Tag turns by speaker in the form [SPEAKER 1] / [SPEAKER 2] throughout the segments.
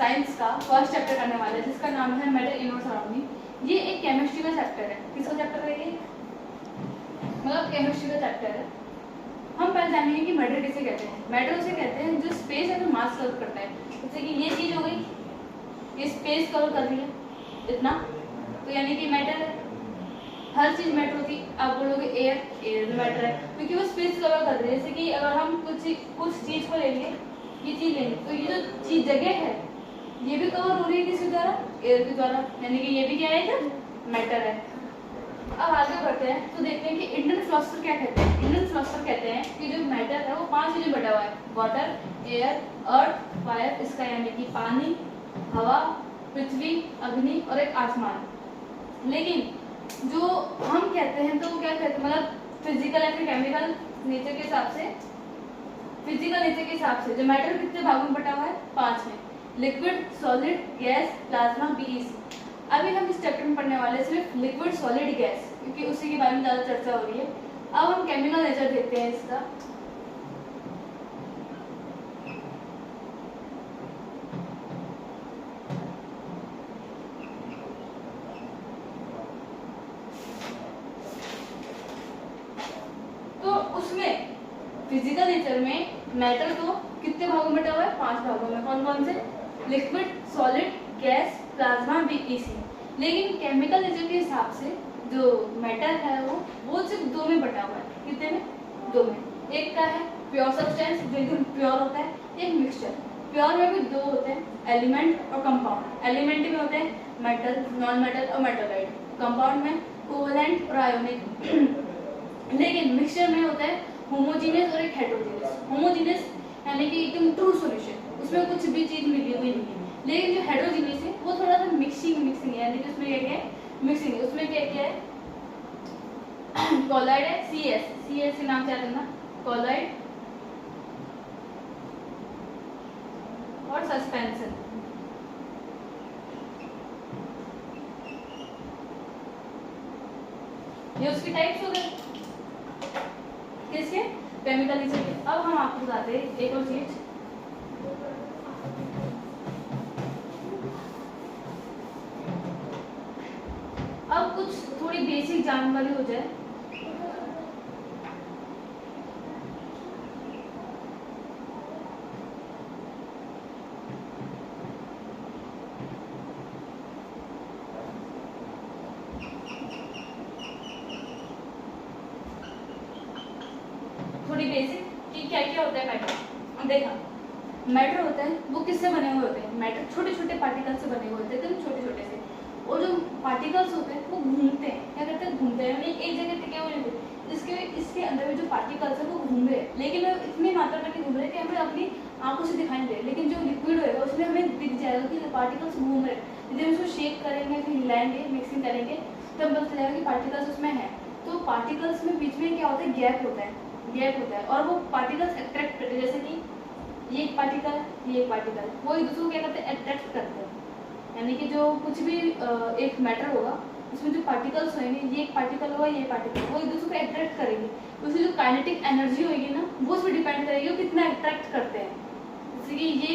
[SPEAKER 1] Science का first chapter करने वाले हैं जिसका नाम है मैटर इन और सराउंडिंग। ये एक केमिस्ट्री का चैप्टर है। किसका चैप्टर है ये? मतलब केमिस्ट्री का चैप्टर है। हम पहले जानेंगे कि मैटर किसे कहते हैं। मैटर उसे कहते हैं जो स्पेस या फिर मास कवर करता है। जैसे कि ये चीज हो गई, ये स्पेस कवर कर रही है इतना, तो यानी कि मैटर है। हर चीज मैटर होती है। आप बोलोगे एयर, एयर भी मैटर है क्योंकि वो स्पेस कवर कर रही है। जैसे कि अगर हम कुछ चीज को लेंगे, ये चीज लेंगे, तो ये जो चीज जगह है ये भी कवर हो रही है किसके द्वारा? एयर के द्वारा, यानी कि ये भी क्या है? मैटर है। अब आगे बढ़ते हैं तो देखते हैं कि इंडियन फिलोसफर क्या कहते हैं। इंडियन फिलोसफर कहते हैं कि जो मैटर है वो 5 चीजें बटा हुआ है: वाटर, एयर, अर्थ, फायर, इसका यानी कि पानी, हवा, पृथ्वी, अग्नि और एक आसमान। लेकिन जो हम कहते हैं तो वो क्या कहते हैं, मतलब फिजिकल या फिर केमिकल नेचर के हिसाब से, फिजिकल नेचर के हिसाब से जो मैटर कितने भागों में बटा हुआ है? 5 में। Liquid, solid, gas, plasma, BEC. अभी हम इस चैप्टर में पढ़ने वाले हैं सिर्फ लिक्विड, सॉलिड, गैस, क्योंकि उसी के बारे में ज़्यादा चर्चा हो रही है। अब हम केमिकल नेचर देखते हैं इसका। तो उसमें फिजिकल नेचर में मैटर तो कितने भागों में बटा हुआ है? 5 भागों में। कौन कौन से? Liquid, solid, gas, plasma, BEC. लेकिन केमिकल नेचर के हिसाब से जो मैटर है वो सिर्फ 2 में बटा हुआ है। कितने में? 2 में। एक का है प्योर सब्सटेंस जो एकदम प्योर होता है, एक मिक्सचर। प्योर में भी 2 होते हैं, एलिमेंट और कंपाउंड। एलिमेंट में होते हैं मेटल, नॉन मेटल और मेटालाइट। कंपाउंड में कोवैलेंट और आयोनिक। लेकिन मिक्सचर में होता है होमोजीनियस और एक हेटेरोजीनियस। होमोजीनियस यानी कि एकदम ट्रू सॉल्यूशन, उसमें कुछ भी चीज मिली हुई नहीं है। लेकिन जो हेटेरोजीनियस है वो थोड़ा सा मिक्सिंग है, यानी कि उसमें क्या है? मिक्सिंग। उसमें क्या क्या है? कॉलाइड है, सीएस के नाम से याद रखना, कॉलाइड और सस्पेंशन। ये उसकी टाइप्स हो गए किसके? केमिकल नेचर के। अब हम आपको बताते हैं एक और चीज। अब कुछ थोड़ी बेसिक जानकारी हो जाए। थोड़ी बेसिक कि क्या क्या होता है मैटर। देखा, मैटर होता है वो किससे बने हुए होते हैं? मैटर छोटे छोटे पार्टिकल से बने हुए होते हैं, एकदम छोटे छोटे से। और जो पार्टिकल्स होते हैं वो घूमते हैं। क्या करते हैं? घूमते हैं, यानी एक जगह टिके हुए नहीं होते। इसके अंदर में जो पार्टिकल्स है वो घूम रहे हैं, लेकिन इतनी मात्रा में नहीं घूम रहे कि हमें अपनी आंखों से दिखाई नहीं दे। लेकिन जो लिक्विड होगा उसमें हमें दिख जाएगा कि पार्टिकल्स घूम रहे हैं। यदि हम उसको शेक करेंगे, फिर हिलाएंगे, मिक्सिंग करेंगे, तब पता चलेगा कि पार्टिकल्स उसमें है। तो पार्टिकल्स में बीच में क्या होता है? गैप होता है, गैप होता है। और वो पार्टिकल्स अट्रैक्ट करते हैं। जैसे कि ये एक पार्टिकल है, ये एक पार्टिकल, वो एक दूसरे को क्या करते हैं? अट्रैक्ट करते हैं। यानी कि जो कुछ भी एक मैटर होगा उसमें जो पार्टिकल्स होंगे, ये एक पार्टिकल होगा, ये पार्टिकल, वो एक दूसरे को अट्रैक्ट करेंगे। उसकी जो काइनेटिक एनर्जी होगी ना, वो उस पर डिपेंड करेगी वो कितना अट्रैक्ट करते हैं। जैसे कि ये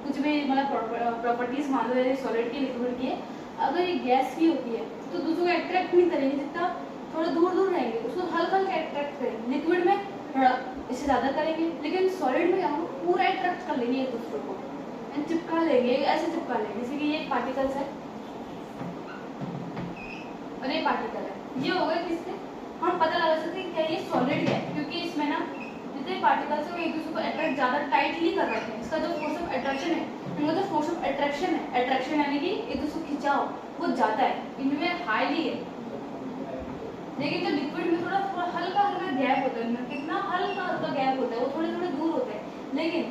[SPEAKER 1] कुछ भी मतलब प्रॉपर्टीज मान लो सॉलिड की, लिक्विड की है। अगर ये गैस की होती है तो दूसरों को अट्रैक्ट नहीं करेंगे, जितना थोड़ा दूर दूर रहेंगे उसको हल्का हल्का अट्रैक्ट करेंगे। लिक्विड में थोड़ा इससे ज़्यादा करेंगे, लेकिन सॉलिड में क्या होगा? पूरा अट्रैक्ट कर लेंगे एक दूसरे को, चिपका लेंगे, ऐसे चिपका लेंगे। जैसे कि ये पार्टिकल्स है और ये पार्टिकल है। ये हो गए किससे? हम पता लगा सकते हैं क्या ये सॉलिड है, क्योंकि इसमें ना जितने पार्टिकल्स है वो एक दूसरे को अट्रैक्ट ज़्यादा टाइटली कर रहे हैं। इसका जो फोर्स ऑफ अट्रैक्शन है, इनका जो फोर्स ऑफ अट्रैक्शन है, अट्रैक्शन यानी कि एक दूसरे को खिंचाव, वो ज़्यादा है, इनमें हाईली है। लेकिन जो लिक्विड में थोड़ा हल्का हल्का गैप होता है, इनमें कितना हल्का हल्का गैप होता है, वो थोड़े थोड़े दूर होते हैं। लेकिन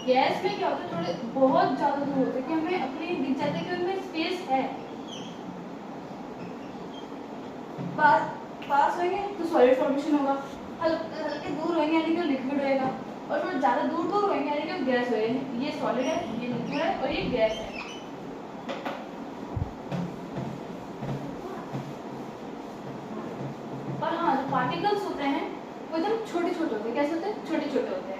[SPEAKER 1] गैस में क्या होता है? थोड़े बहुत ज्यादा दूर होते हैं कि हमें अपनी दिख जाता है कि उनमें स्पेस है। पास होंगे तो सॉलिड फॉर्मेशन होगा, हल्के दूर होंगे यानी कि लिक्विड होएगा, और थोड़ा ज्यादा दूर दूर होंगे यानी कि गैस होएगा। ये सॉलिड है, ये लिक्विड है और ये गैस है। और हाँ, जो पार्टिकल्स होते हैं वो एकदम छोटे छोटे होते हैं। कैसे होते हैं? छोटे छोटे होते हैं।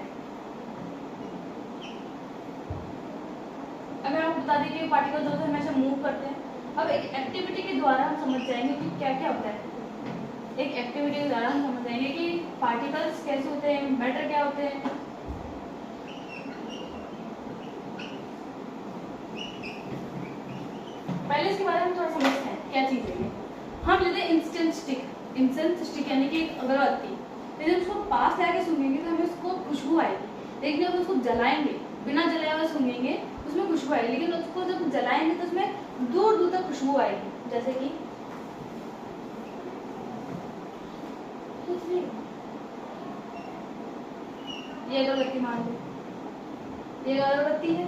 [SPEAKER 1] बता दी कि पार्टिकल्स होते हैं हमेशा मूव करते हैं। अब एक एक्टिविटी के द्वारा हम समझ जाएंगे कि क्या क्या होता है। एक एक्टिविटी के द्वारा हम समझ जाएंगे कि पार्टिकल्स कैसे होते हैं, मैटर क्या होते हैं। पहले इसके बारे में थोड़ा समझते हैं क्या चीज़ है ये। हम लेते हैं इंस्टेंट स्टिक। इंसेंस स्टिक यानी कि एक अगरबत्ती, यदि उसको पास लाके सूंघेंगे तो हमें उसको खुशबू आएगी, लेकिन जब उसको जलाएंगे, बिना जलाए हुए सूंघेंगे उसमें खुशबू आएगी, लेकिन उसको जब जलाएंगे तो उसमें दूर दूर तक खुशबू आएगी। जैसे कि ये अगरबत्ती मान लो, ये अगरबत्ती है,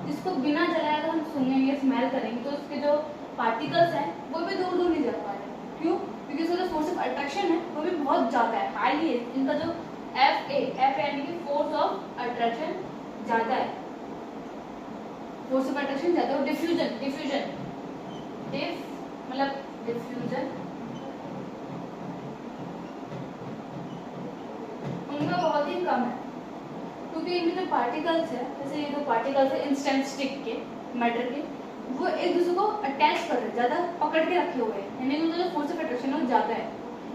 [SPEAKER 1] इसको बिना जलाए अगर हम सूंघेंगे, स्मेल करेंगे तो उसके जो पार्टिकल्स हैं वो भी दूर दूर नहीं जा पा रहे। क्यों? क्योंकि इसका जो फोर्स ऑफ अट्रैक्शन है वो भी बहुत ज़्यादा है, हाईली है। इनका जो एफ यानी कि फोर्स ऑफ अट्रैक्शन ज़्यादा है, फोर्स ऑफ अट्रैक्शन ज़्यादा है। डिफ्यूजन मतलब डिफ्यूजन उनका बहुत ही कम है, क्योंकि इनमें जो पार्टिकल्स है, जैसे ये जो पार्टिकल्स है इंस्टेंट स्टिक के, मैटर के, वो एक दूसरे को अटैच कर रहे हैं, ज़्यादा पकड़ के रखे हुए हैं, यानी उनका जो फोर्स ऑफ अट्रैक्शन है वो ज़्यादा है।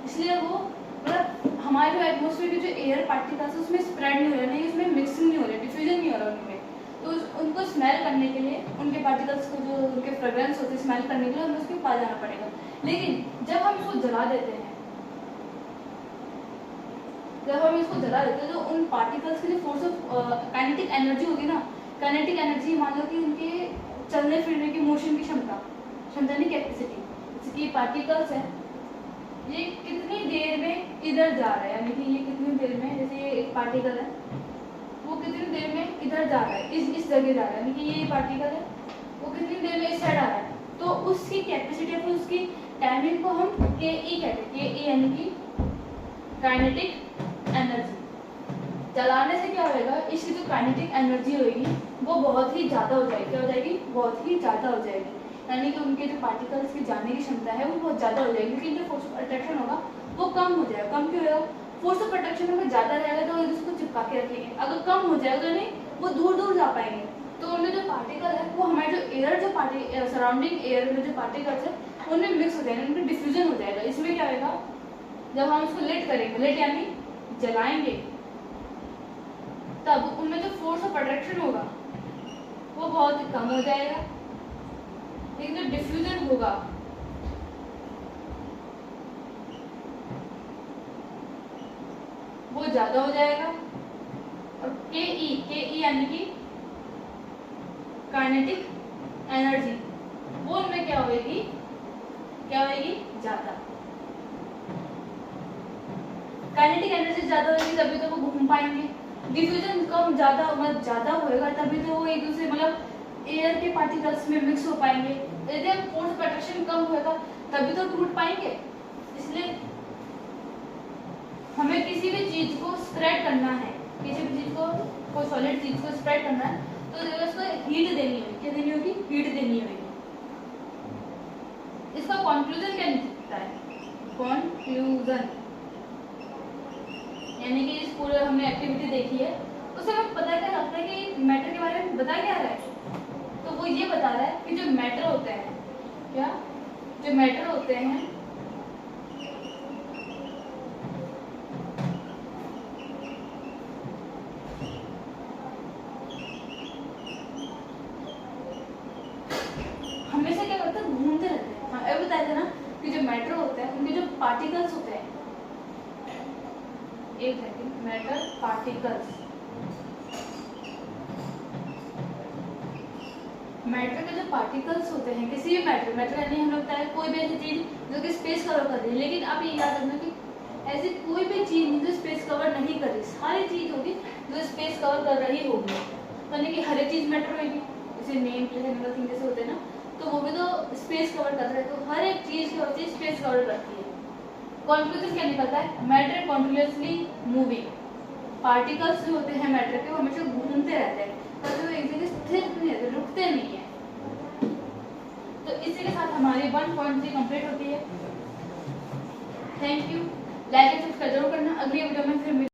[SPEAKER 1] इसलिए वो मतलब हमारे जो एटमोसफेयर के जो एयर पार्टिकल्स है उसमें स्प्रेड नहीं हो रहा है, उसमें मिक्सिंग नहीं हो रहा है, डिफ्यूजन नहीं हो रहा उनमें। तो उनको स्मेल करने के लिए, उनके पार्टिकल्स को जो उनके फ्रेग्रेंस होते हैं स्मेल करने के लिए हमें उसके पास जाना पड़ेगा। लेकिन जब हम इसको जला देते हैं, जब हम इसको जला देते हैं तो उन पार्टिकल्स की जो फोर्स ऑफ काइनेटिक एनर्जी होगी ना, काइनेटिक एनर्जी मान लो कि उनके चलने फिरने की, मोशन की क्षमता नहीं कैपेसिटी, जैसे कि पार्टिकल्स है, ये कितनी देर में इधर जा रहा है, यानी कि ये कितनी देर में, जैसे ये एक पार्टिकल है वो कितनी देर में इधर जा रहा है, इस जगह जा रहा है, यानी कि ये पार्टिकल है वो कितनी देर में इस साइड आ रहा है, तो उसकी कैपेसिटी या फिर उसकी टाइमिंग को हम के ई कहते हैं। के ई यानी कि काइनेटिक एनर्जी। जलाने से क्या होगा, इसकी जो काइनेटिक एनर्जी होगी वो बहुत ही ज़्यादा हो जाएगी। क्या हो जाएगी? बहुत ही ज़्यादा हो जाएगी, यानी कि उनके जो पार्टिकल्स की जाने की क्षमता है वो बहुत ज़्यादा हो जाएगी, लेकिन जो फोर्स ऑफ अट्रैक्शन होगा वो कम हो जाएगा। कम क्यों होगा? फोर्स ऑफ अट्रैक्शन अगर ज़्यादा रहेगा तो उसको चिपका के रखेंगे, अगर कम हो जाएगा तो नहीं, वो दूर दूर जा पाएंगे। तो उनमें जो पार्टिकल है वो हमारे जो एयर, जो सराउंडिंग एयर में जो पार्टिकल्स है उनमें मिक्स हो जाएंगे, उनमें डिफ्यूजन हो जाएगा। इसमें क्या होगा, जब हम उसको लेट करेंगे, लेट यानी जलाएंगे, तब उनमें जो फोर्स ऑफ अट्रैक्शन होगा वो बहुत ही कम हो जाएगा, लेकिन जो डिफ्यूजन होगा वो ज्यादा हो जाएगा। और के ई यानी कि काइनेटिक एनर्जी, वो उनमें क्या होगी ज्यादा। काइनेटिक एनर्जी ज्यादा होगी तभी तो वो घूम पाएंगे। डिफ्यूजन कम ज्यादा होएगा तभी तो वो एक दूसरे मतलब एयर के पार्टिकल्स में मिक्स हो पाएंगे। यदि हम फोर्स ऑफ अट्रैक्शन कम होएगा तभी तो टूट पाएंगे। इसलिए हमें किसी भी चीज को स्प्रेड करना है, किसी भी चीज को, कोई सॉलिड चीज को स्प्रेड करना है तो उसको हीट देनी होगी। क्या देनी होगी? हीट देनी होगी। इसका कंक्लूजन क्या निकलता है? कंक्लूजन यानी कि इस पूरे हमने एक्टिविटी देखी है, उससे हमें पता क्या लगता है कि मैटर के बारे में बता क्या रहा है। तो वो ये बता रहा है कि जो मैटर होते हैं, क्या जो मैटर होते हैं हमेशा क्या करते हैं, घूमते रहते हैं। हाँ, ये बताया था ना कि जो मैटर होते हैं उनके जो पार्टिकल्स होते हैं, एक सेकंड, मैटर पार्टिकल्स, मैटर के जो पार्टिकल्स होते हैं, किसी भी मैटर यानी हम लगता है कोई भी ऐसी चीज जो कि स्पेस कवर कर रही है, लेकिन आप ये याद रखना कि ऐसी कोई भी चीज नहीं जो स्पेस कवर नहीं कर रही, सारी चीज होगी जो स्पेस कवर कर रही होगी, यानी कि हर एक चीज मैटर होगी। जैसे नेम प्लेस एनिमल थिंग जैसे होते हैं ना, तो वो भी तो स्पेस कवर कर रहे हैं, तो हर एक चीज जो होती है स्पेस कवर करती है। कंक्लूजन क्या निकलता है? Matter continuously moving. पार्टिकल्स जो होते हैं मैटर के वो हमेशा घूमते रहते हैं, कभी वो एक जगह स्थिर नहीं रहते, रुकते नहीं है। तो इसी के साथ हमारी 1.3 कंप्लीट होती है। Thank you. Like and subscribe जरूर करना। अगली वीडियो में फिर